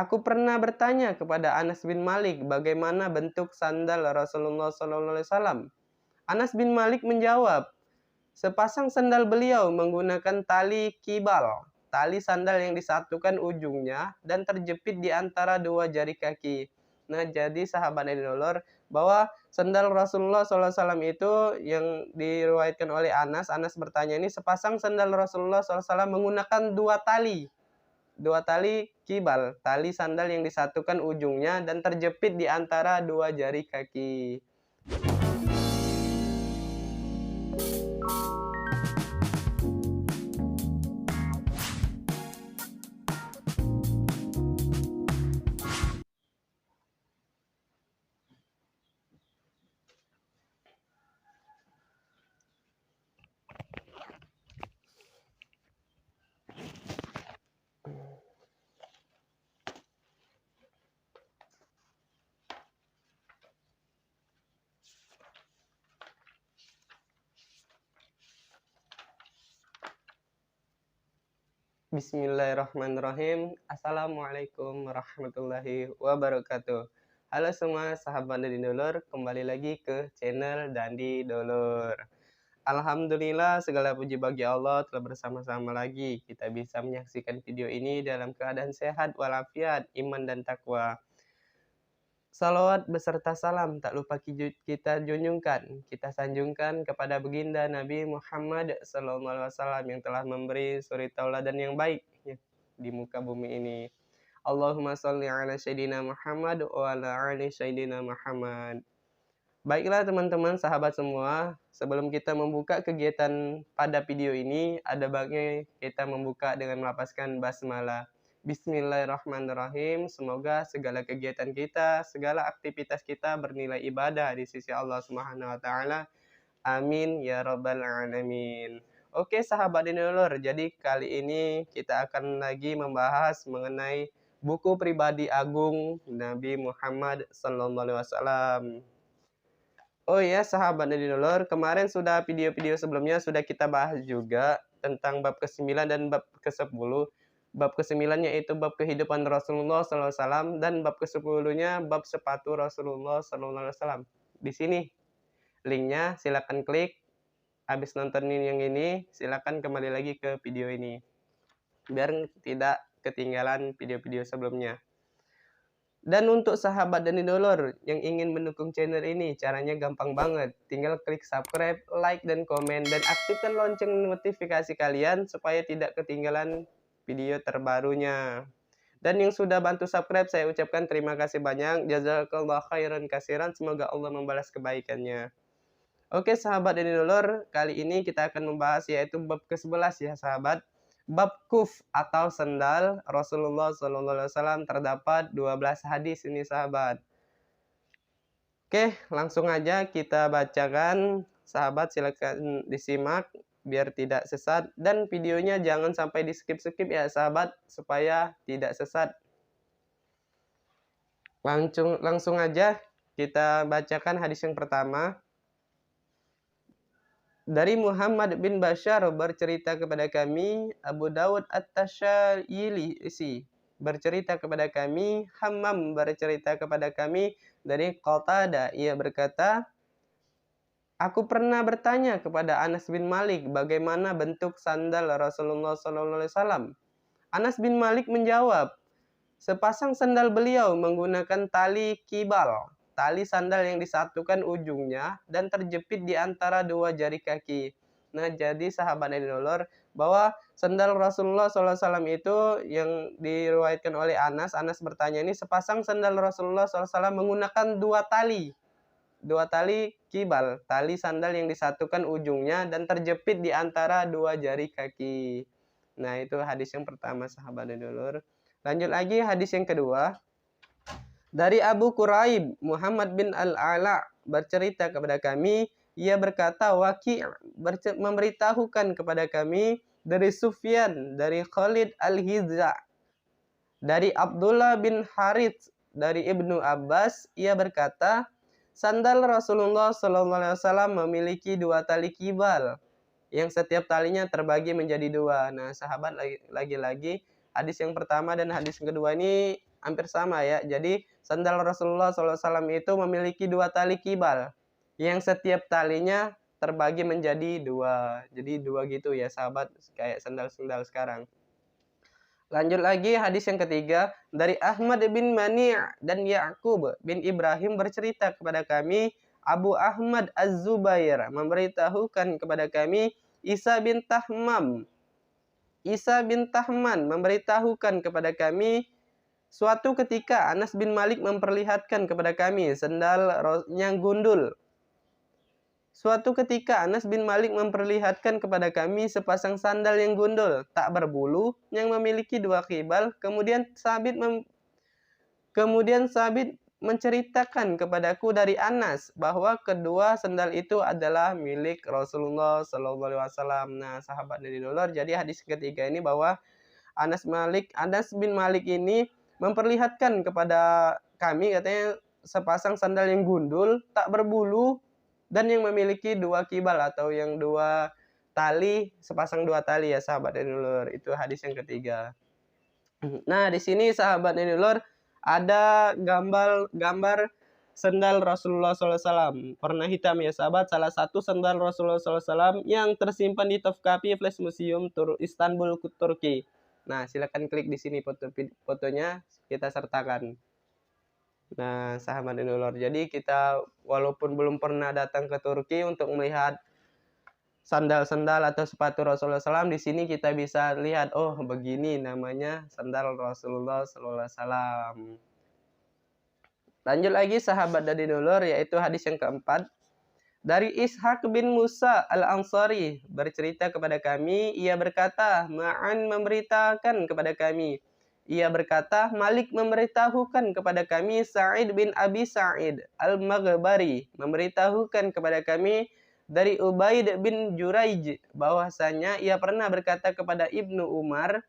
Aku pernah bertanya kepada Anas bin Malik bagaimana bentuk sandal Rasulullah SAW. Anas bin Malik menjawab, sepasang sandal beliau menggunakan tali kibal, tali sandal yang disatukan ujungnya dan terjepit di antara dua jari kaki. Nah, jadi sahabat yang didolor, bahwa sandal Rasulullah SAW itu yang diriwayatkan oleh Anas. Anas bertanya ini sepasang sandal Rasulullah SAW menggunakan dua tali kibal, tali sandal yang disatukan ujungnya dan terjepit di antara dua jari kaki. Bismillahirrahmanirrahim. Assalamualaikum warahmatullahi wabarakatuh. Halo semua sahabat Dandi Dolor, kembali lagi ke channel Dandi Dolor. Alhamdulillah, segala puji bagi Allah telah bersama-sama lagi kita bisa menyaksikan video ini dalam keadaan sehat walafiat, iman dan takwa. Salawat beserta salam tak lupa kita junjungkan, kita sanjungkan kepada baginda Nabi Muhammad SAW yang telah memberi suri tauladan yang baik di muka bumi ini. Allahumma sholli ala sayyidina Muhammad wa ala ali sayyidina Muhammad. Baiklah teman-teman sahabat semua, sebelum kita membuka kegiatan pada video ini, ada baiknya kita membuka dengan melafazkan basmalah. Bismillahirrahmanirrahim. Semoga segala kegiatan kita, segala aktivitas kita bernilai ibadah di sisi Allah Subhanahu wa taala. Amin ya rabbal alamin. Oke sahabat dinulur, jadi kali ini kita akan lagi membahas mengenai buku pribadi agung Nabi Muhammad SAW. Oh ya sahabat dinulur, kemarin sudah video-video sebelumnya sudah kita bahas juga tentang bab ke-9 dan bab ke-10. Bab ke-9 yaitu bab kehidupan Rasulullah SAW dan bab ke-10-nya bab sepatu Rasulullah SAW. Di sini linknya, silakan klik. Habis nontonin yang ini, silakan kembali lagi ke video ini biar tidak ketinggalan video-video sebelumnya. Dan untuk sahabat dan idolor yang ingin mendukung channel ini, caranya gampang banget. Tinggal klik subscribe, like, dan komen, dan aktifkan lonceng notifikasi kalian supaya tidak ketinggalan video terbarunya. Dan yang sudah bantu subscribe, saya ucapkan terima kasih banyak. Jazakallah khairan kasiran. Semoga Allah membalas kebaikannya. Oke sahabat dan idolor, kali ini kita akan membahas yaitu bab ke-11 ya sahabat. Bab kuf atau sendal Rasulullah SAW, terdapat 12 hadis ini sahabat. Oke, langsung aja kita bacakan. Sahabat silakan disimak biar tidak sesat, dan videonya jangan sampai di skip-skip ya sahabat supaya tidak sesat. Langsung aja kita bacakan hadis yang pertama. Dari Muhammad bin Bashar bercerita kepada kami, Abu Dawud At-Tasyayili bercerita kepada kami, Hammam bercerita kepada kami dari Qatadah, ia berkata, aku pernah bertanya kepada Anas bin Malik bagaimana bentuk sandal Rasulullah SAW. Anas bin Malik menjawab, sepasang sandal beliau menggunakan tali kibal, tali sandal yang disatukan ujungnya dan terjepit di antara dua jari kaki. Nah, jadi sahabat yang didolor, bahwa sandal Rasulullah SAW itu yang diriwayatkan oleh Anas. Anas bertanya ini sepasang sandal Rasulullah SAW menggunakan dua tali kibal, tali sandal yang disatukan ujungnya dan terjepit di antara dua jari kaki. Nah, itu hadis yang pertama sahabat dan dulur. Lanjut lagi hadis yang kedua. Dari Abu Quraib, Muhammad bin Al-Ala bercerita kepada kami, ia berkata, Waki' memberitahukan kepada kami dari Sufyan, dari Khalid Al-Hizza, dari Abdullah bin Harith, dari Ibnu Abbas, ia berkata, sandal Rasulullah SAW memiliki dua tali kibal, yang setiap talinya terbagi menjadi dua. Nah, sahabat lagi-lagi hadis yang pertama dan hadis yang kedua ini hampir sama ya. Jadi sandal Rasulullah SAW itu memiliki 2 tali kibal, yang setiap talinya terbagi menjadi 2. Jadi 2 gitu ya sahabat, kayak sandal-sandal sekarang. Lanjut lagi hadis yang ketiga, dari Ahmad bin Mani' dan Ya'qub bin Ibrahim bercerita kepada kami, Abu Ahmad Az-Zubair memberitahukan kepada kami, Isa bin Tahman memberitahukan kepada kami, suatu ketika Anas bin Malik memperlihatkan kepada kami sendal yang gundul. Suatu ketika Anas bin Malik memperlihatkan kepada kami sepasang sandal yang gundul, tak berbulu, yang memiliki 2 kibal. Kemudian Sabit menceritakan kepadaku dari Anas bahwa kedua sandal itu adalah milik Rasulullah SAW. Nah, sahabat dari dolar. Jadi hadis ketiga ini bahwa Anas bin Malik ini memperlihatkan kepada kami katanya sepasang sandal yang gundul, tak berbulu, dan yang memiliki 2 kibal atau yang 2 tali, sepasang 2 tali ya sahabat dan dulur. Itu hadis yang ketiga. Nah, di sini sahabat dan dulur ada gambar sandal Rasulullah SAW. Warna hitam ya sahabat, salah satu sandal Rasulullah SAW yang tersimpan di Topkapi Flash Museum Istanbul, Turki. Nah, silakan klik di sini fotonya, kita sertakan. Nah, sahabat Indolor, jadi kita walaupun belum pernah datang ke Turki untuk melihat sandal-sandal atau sepatu Rasulullah SAW, di sini kita bisa lihat, oh begini namanya sandal Rasulullah SAW. Lanjut lagi sahabat dari Indolor, yaitu hadis yang keempat. Dari Ishaq bin Musa al-Ansari bercerita kepada kami, ia berkata, Ma'an memberitakan kepada kami. Ia berkata, Malik memberitahukan kepada kami, Sa'id bin Abi Sa'id al-Maghbari memberitahukan kepada kami dari Ubaid bin Juraij bahwasanya ia pernah berkata kepada Ibnu Umar,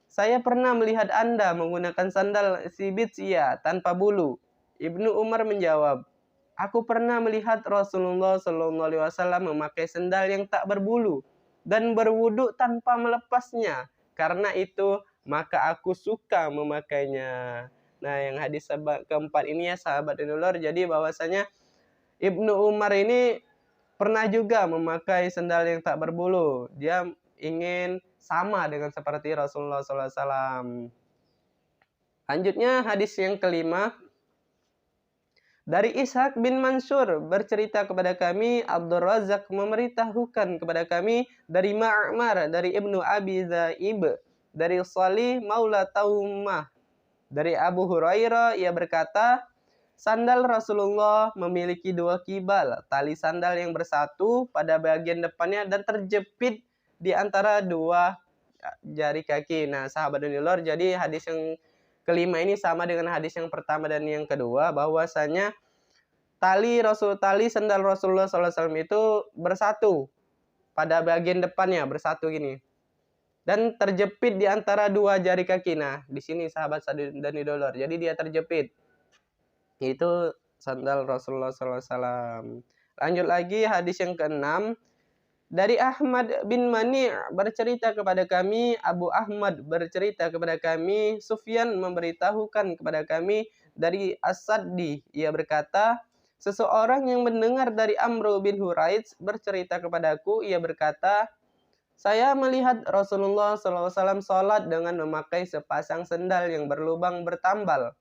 saya pernah melihat Anda menggunakan sandal sibitsia tanpa bulu. Ibnu Umar menjawab, aku pernah melihat Rasulullah SAW memakai sandal yang tak berbulu dan berwudu tanpa melepasnya. Karena itu maka aku suka memakainya. Nah, yang hadis keempat ini ya sahabat dan dulur, jadi bahwasanya Ibnu Umar ini pernah juga memakai sandal yang tak berbulu. Dia ingin sama dengan seperti Rasulullah SAW. Lanjutnya hadis yang kelima. Dari Ishaq bin Mansur bercerita kepada kami, Abdul Razak memberitahukan kepada kami dari Ma'mar, dari Ibnu Abi Zaib, dari Salih Maula Taumah, dari Abu Hurairah, ia berkata, sandal Rasulullah memiliki 2 kibal, tali sandal yang bersatu pada bagian depannya dan terjepit di antara 2 jari kaki. Nah, sahabat dan dulur, jadi hadis yang kelima ini sama dengan hadis yang pertama dan yang kedua, bahwasanya tali sandal Rasulullah SAW itu bersatu pada bagian depannya, bersatu gini, dan terjepit di antara 2 jari kaki. Nah, di sini sahabat dan idolar, jadi dia terjepit. Itu sandal Rasulullah SAW. Lanjut lagi hadis yang keenam. Dari Ahmad bin Mani' bercerita kepada kami, Abu Ahmad bercerita kepada kami, Sufyan memberitahukan kepada kami dari As-Saddi. Ia berkata, seseorang yang mendengar dari Amr bin Huraits bercerita kepadaku, ia berkata, saya melihat Rasulullah SAW sholat dengan memakai sepasang sendal yang berlubang bertambal.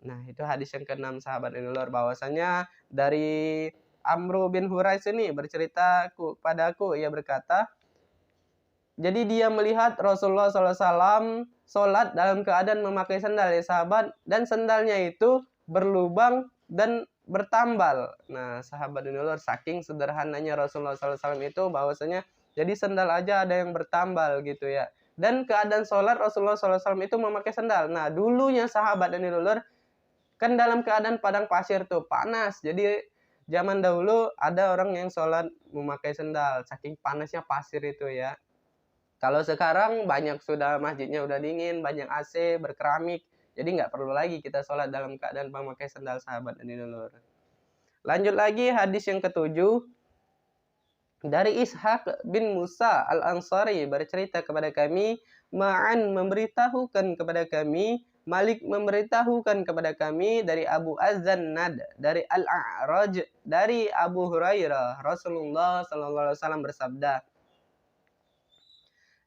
Nah, itu hadis yang keenam sahabat Indolor, bahwasanya dari Amr bin Huraits ini bercerita kepadaku, ia berkata, jadi dia melihat Rasulullah SAW sholat dalam keadaan memakai sandal ya sahabat, dan sandalnya itu berlubang dan bertambal. Nah, sahabat Indolor, saking sederhananya Rasulullah SAW itu, bahwasanya jadi sandal aja ada yang bertambal gitu ya. Dan keadaan sholat Rasulullah SAW itu memakai sandal. Nah, dulunya sahabat dan Indolor, kan dalam keadaan padang pasir tuh, panas. Jadi zaman dahulu ada orang yang sholat memakai sendal, saking panasnya pasir itu ya. Kalau sekarang banyak sudah masjidnya udah dingin, banyak AC, berkeramik. Jadi nggak perlu lagi kita sholat dalam keadaan memakai sendal sahabat dan dulur. Lanjut lagi hadis yang ketujuh. Dari Ishaq bin Musa al-Ansari bercerita kepada kami, Ma'an memberitahukan kepada kami, Malik memberitahukan kepada kami dari Abu Az-Zannad, dari Al-A'raj, dari Abu Hurairah, Rasulullah sallallahu alaihi wasallam bersabda,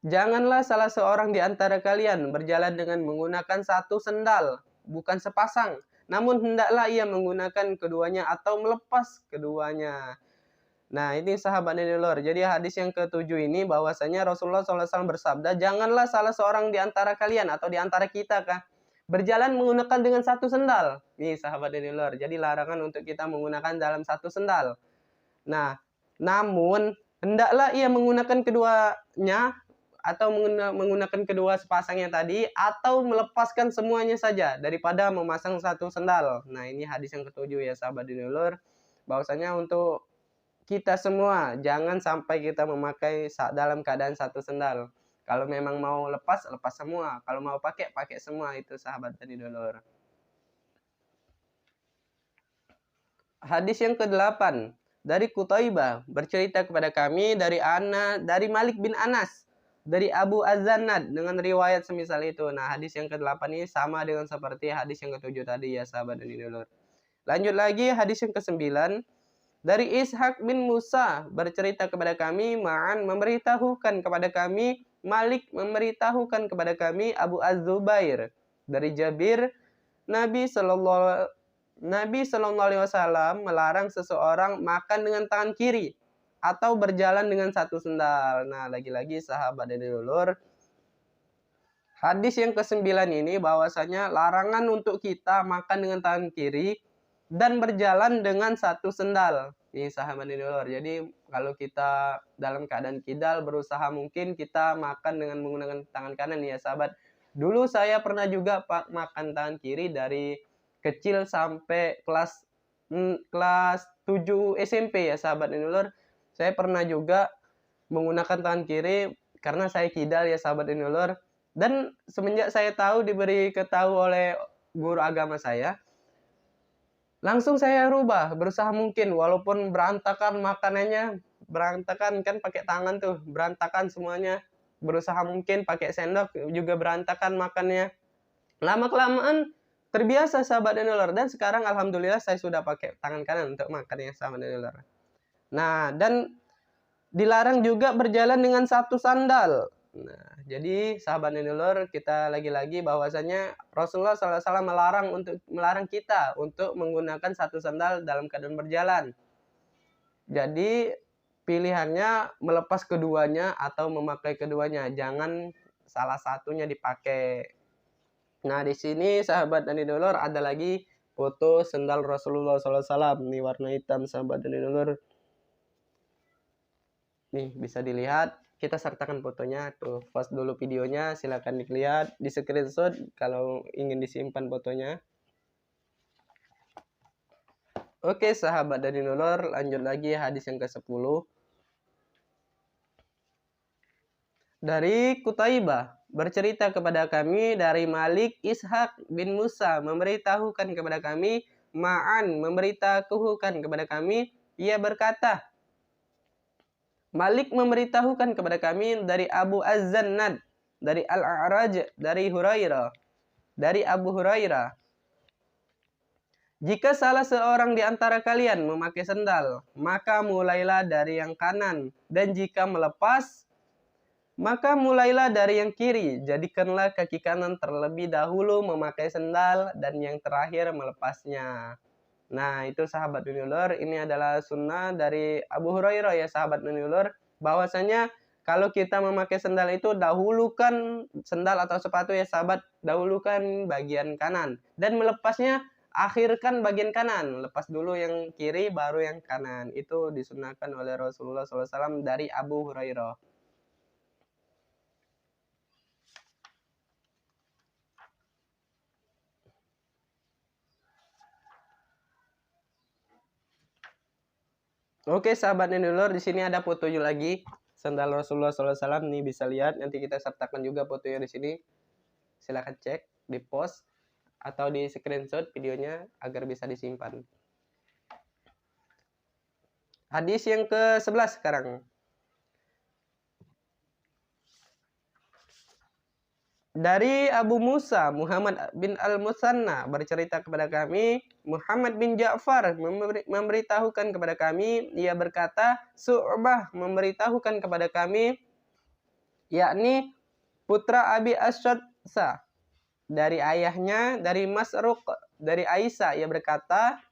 "Janganlah salah seorang di antara kalian berjalan dengan menggunakan satu sendal, bukan sepasang, namun hendaklah ia menggunakan keduanya atau melepas keduanya." Nah, ini sahabat Nilor. Jadi hadis yang ketujuh ini bahwasanya Rasulullah SAW bersabda, janganlah salah seorang di antara kalian atau di antara kita berjalan menggunakan dengan satu sendal. Nih sahabat Nilor. Jadi larangan untuk kita menggunakan dalam satu sendal. Nah, namun hendaklah ia menggunakan keduanya atau menggunakan kedua sepasangnya tadi atau melepaskan semuanya saja daripada memasang satu sendal. Nah, ini hadis yang ketujuh ya sahabat Nilor. Bahwasanya untuk kita semua jangan sampai kita memakai dalam keadaan satu sendal. Kalau memang mau lepas, lepas semua. Kalau mau pakai, pakai semua. Itu sahabat tadi dulur. Hadis yang ke-8 dari Qutaibah bercerita kepada kami dari Malik bin Anas, dari Abu Az-Zannad dengan riwayat semisal itu. Nah, hadis yang ke-8 ini sama dengan seperti hadis yang ke-7 tadi ya sahabat dan dulur. Lanjut lagi hadis yang ke-9 dari Ishaq bin Musa bercerita kepada kami, Ma'an memberitahukan kepada kami, Malik memberitahukan kepada kami, Abu Az-Zubair dari Jabir, Nabi Sallallahu Alaihi Wasallam melarang seseorang makan dengan tangan kiri atau berjalan dengan satu sendal. Nah, lagi-lagi sahabat dan dulur, hadis yang ke-9 ini bahwasanya larangan untuk kita makan dengan tangan kiri dan berjalan dengan satu sendal. Ini sahabat dulur. Jadi kalau kita dalam keadaan kidal berusaha mungkin kita makan dengan menggunakan tangan kanan ya sahabat. Dulu saya pernah juga makan tangan kiri dari kecil sampai kelas 7 SMP ya sahabat dulur. Saya pernah juga menggunakan tangan kiri karena saya kidal ya sahabat dulur. Dan semenjak saya diberi ketahui oleh guru agama saya, langsung saya rubah, berusaha mungkin walaupun berantakan makanannya, berantakan kan pakai tangan tuh, berantakan semuanya. Berusaha mungkin pakai sendok juga berantakan makannya. Lama-kelamaan terbiasa sahabat dan dulur, dan sekarang alhamdulillah saya sudah pakai tangan kanan untuk makan ya sahabat dan dulur. Nah, dan dilarang juga berjalan dengan satu sandal. Nah, jadi sahabat dan dulur, kita lagi-lagi bahwasanya Rasulullah SAW melarang kita untuk menggunakan satu sandal dalam keadaan berjalan. Jadi pilihannya melepas keduanya atau memakai keduanya, jangan salah satunya dipakai. Nah, di sini sahabat dan dulur ada lagi foto sandal Rasulullah SAW. Ini warna hitam sahabat dan dulur. Nih bisa dilihat, kita sertakan fotonya tuh. Pause dulu videonya, silakan dilihat, di screenshot kalau ingin disimpan fotonya. Oke sahabat dan dulur, lanjut lagi hadis yang ke-10 dari Qutaibah bercerita kepada kami dari Malik Ishaq bin Musa memberitahukan kepada kami, Ma'an memberitahukan kepada kami, ia berkata, Malik memberitahukan kepada kami dari Abu Az-Zannad, dari Al-A'raj, dari Abu Hurairah. Jika salah seorang di antara kalian memakai sendal, maka mulailah dari yang kanan, dan jika melepas, maka mulailah dari yang kiri. Jadikanlah kaki kanan terlebih dahulu memakai sendal, dan yang terakhir melepasnya. Nah, itu sahabat dulur, ini adalah sunnah dari Abu Hurairah ya sahabat dulur, bahwasanya kalau kita memakai sendal itu dahulukan sendal atau sepatu ya sahabat, dahulukan bagian kanan, dan melepasnya akhirkan bagian kanan, lepas dulu yang kiri baru yang kanan. Itu disunahkan oleh Rasulullah SAW dari Abu Hurairah. Oke sahabat dulur, di sini ada fotonya lagi sandal Rasulullah SAW, nih bisa lihat, nanti kita sertakan juga fotonya di sini. Silahkan cek di post atau di screenshot videonya agar bisa disimpan. Hadis yang ke-11 sekarang. Dari Abu Musa, Muhammad bin Al-Musanna bercerita kepada kami, Muhammad bin Ja'far memberitahukan kepada kami, ia berkata, Su'bah memberitahukan kepada kami, yakni putra Abi Asyadsa, dari ayahnya, dari Masruq, dari Aisyah, ia berkata,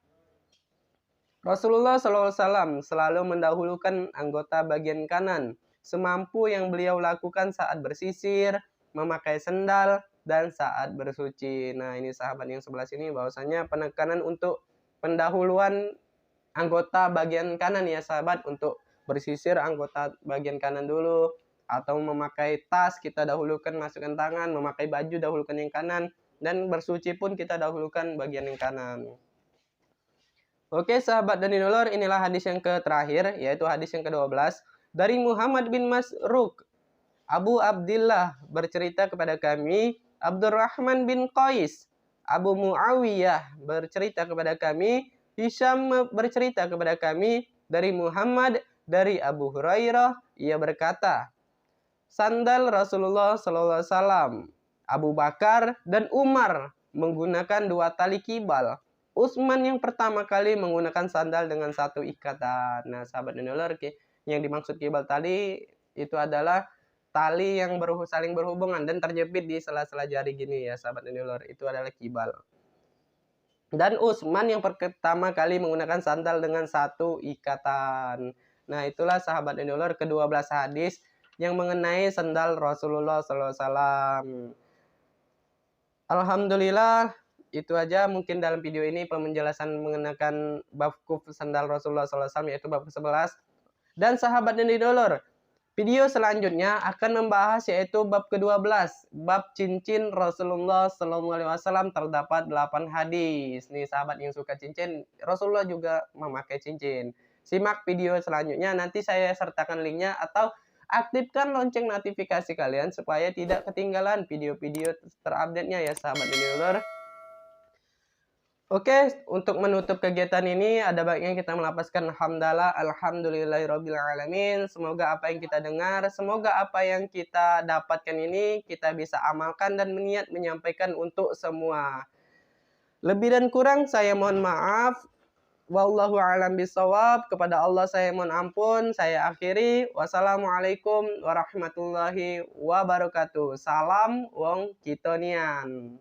Rasulullah SAW selalu mendahulukan anggota bagian kanan, semampu yang beliau lakukan saat bersisir, memakai sendal, dan saat bersuci. Nah, ini sahabat yang sebelah sini bahwasanya penekanan untuk pendahuluan anggota bagian kanan ya sahabat, untuk bersisir anggota bagian kanan dulu, atau memakai tas kita dahulukan masukkan tangan, memakai baju dahulukan yang kanan, dan bersuci pun kita dahulukan bagian yang kanan. Oke sahabat dan dinulur, inilah hadis yang terakhir, yaitu hadis yang ke-12 dari Muhammad bin Masruq. Abu Abdillah bercerita kepada kami, Abdurrahman bin Qais, Abu Muawiyah bercerita kepada kami, Hisham bercerita kepada kami, dari Muhammad, dari Abu Hurairah, ia berkata, sandal Rasulullah SAW, Abu Bakar dan Umar menggunakan 2 tali kibal. Utsman yang pertama kali menggunakan sandal dengan 1 ikatan. Nah, sahabat dan dolar, yang dimaksud kibal tali itu adalah tali yang saling berhubungan dan terjepit di sela-sela jari gini ya, sahabat dan dolar. Itu adalah kibal. Dan Utsman yang pertama kali menggunakan sandal dengan 1 ikatan. Nah, itulah sahabat dan dolar ke-12 hadis yang mengenai sandal Rasulullah SAW. Alhamdulillah, itu aja mungkin dalam video ini penjelasan mengenakan bab kuf sandal Rasulullah SAW, yaitu bab ke-11. Dan sahabat dan dolor, video selanjutnya akan membahas yaitu bab ke-12, bab cincin Rasulullah SAW, terdapat 8 hadis. Nih sahabat yang suka cincin, Rasulullah juga memakai cincin. Simak video selanjutnya, nanti saya sertakan linknya, atau aktifkan lonceng notifikasi kalian supaya tidak ketinggalan video-video terupdate-nya ya sahabat dan dolor. Oke, untuk menutup kegiatan ini ada baiknya kita melafazkan hamdalah, alhamdulillahirobbilalamin. Semoga apa yang kita dengar, semoga apa yang kita dapatkan ini kita bisa amalkan dan berniat menyampaikan untuk semua. Lebih dan kurang saya mohon maaf. Wallahu a'lam bishawab. Kepada Allah saya mohon ampun. Saya akhiri. Wassalamualaikum warahmatullahi wabarakatuh. Salam wong kitonian.